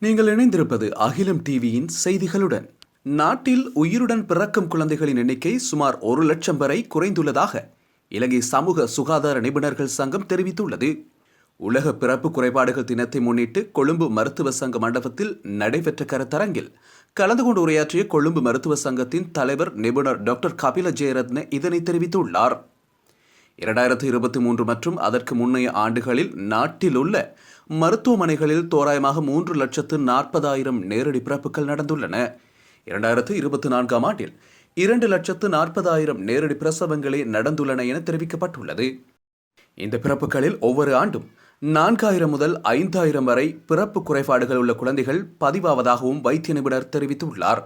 நீங்கள் இணைந்திருப்பது அகிலம் டிவியின் செய்திகளுடன். நாட்டில் உயிருடன் பிறக்கும் குழந்தைகளின் எண்ணிக்கை சுமார் 1,00,000 வரை குறைந்துள்ளதாக இலங்கை சமூக சுகாதார நிபுணர்கள் சங்கம் தெரிவித்துள்ளது. உலக பிறப்பு குறைபாடுகள் தினத்தை முன்னிட்டு கொழும்பு மருத்துவ சங்க மண்டபத்தில் நடைபெற்ற கருத்தரங்கில் கலந்து கொண்டு உரையாற்றிய கொழும்பு மருத்துவ சங்கத்தின் தலைவர் நிபுணர் டாக்டர் கபில ஜெயரத்ன இதனை தெரிவித்துள்ளார். 2023 மற்றும் அதற்கு முன்னைய ஆண்டுகளில் நாட்டில் உள்ள மருத்துவமனைகளில் தோராயமாக 3,40,000 நேரடி பிறப்புகள் நடந்துள்ளன. 2024 ஆண்டில் 2,40,000 நேரடி பிரசவங்களே நடந்துள்ளன என தெரிவிக்கப்பட்டுள்ளது. இந்த பிறப்புகளில் ஒவ்வொரு ஆண்டும் 4,000 முதல் 5,000 வரை பிறப்பு குறைபாடுகள் உள்ள குழந்தைகள் பதிவாவதாகவும் வைத்திய நிபுணர் தெரிவித்துள்ளார்.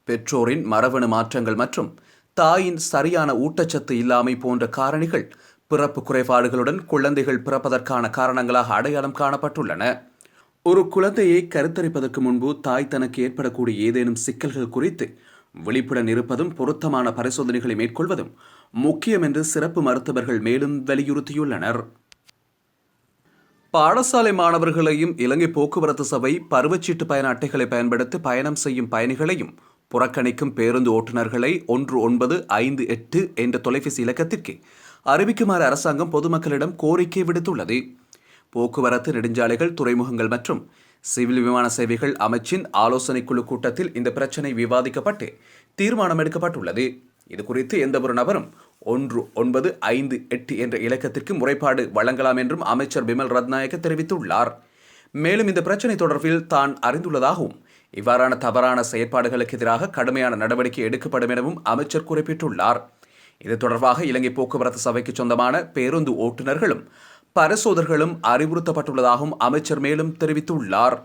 பெற்றோரின் மரபணு மாற்றங்கள் மற்றும் தாயின் சரியான ஊட்டச்சத்து இல்லாமை போன்ற காரணிகள் பிறப்பு குறைபாடுகளுடன் குழந்தைகள் பிறப்பதற்கான காரணங்களாக அடையாளம் காணப்பட்டுள்ளன. ஒரு குழந்தையை கருத்தரிப்பதற்கு முன்பு தாய் தனக்கு ஏற்படக்கூடிய ஏதேனும் சிக்கல்கள் குறித்து விழிப்புடன் இருப்பதும் பொருத்தமான பரிசோதனைகளை மேற்கொள்வதும் முக்கியம் என்று சிறப்பு மருத்துவர்கள் மேலும் வலியுறுத்தியுள்ளனர். பாடசாலை மாணவர்களையும் இலங்கை போக்குவரத்து சபை பருவச்சீட்டு பயண அட்டைகளை பயன்படுத்தி பயணம் செய்யும் பயணிகளையும் புறக்கணிக்கும் பேருந்து ஓட்டுநர்களை 1958 என்ற தொலைபேசி இலக்கத்திற்கு அறிவிக்குமாறு அரசாங்கம் பொதுமக்களிடம் கோரிக்கை விடுத்துள்ளது. போக்குவரத்து, நெடுஞ்சாலைகள், துறைமுகங்கள் மற்றும் சிவில் விமான சேவைகள் அமைச்சின் ஆலோசனை குழு கூட்டத்தில் இந்த பிரச்சினை விவாதிக்கப்பட்டு தீர்மானம் எடுக்கப்பட்டுள்ளது. இதுகுறித்து எந்தவொரு நபரும் 1958 என்ற இலக்கத்திற்கு முறைப்பாடு வழங்கலாம் என்றும் அமைச்சர் பிமல் ரத்நாயக்க தெரிவித்துள்ளார். மேலும் இந்த பிரச்சினை தொடர்பில் தான் அறிந்துள்ளதாகவும் இவ்வாறான தவறான செயற்பாடுகளுக்கு எதிராக கடுமையான நடவடிக்கை எடுக்கப்படும் எனவும் அமைச்சர் குறிப்பிட்டுள்ளார். இது தொடர்பாக இலங்கை போக்குவரத்து சபைக்கு சொந்தமான பேருந்து ஓட்டுநர்களும் பரிசோதகர்களும் அறிவுறுத்தப்பட்டுள்ளதாகவும் அமைச்சர் மேலும் தெரிவித்துள்ளார்.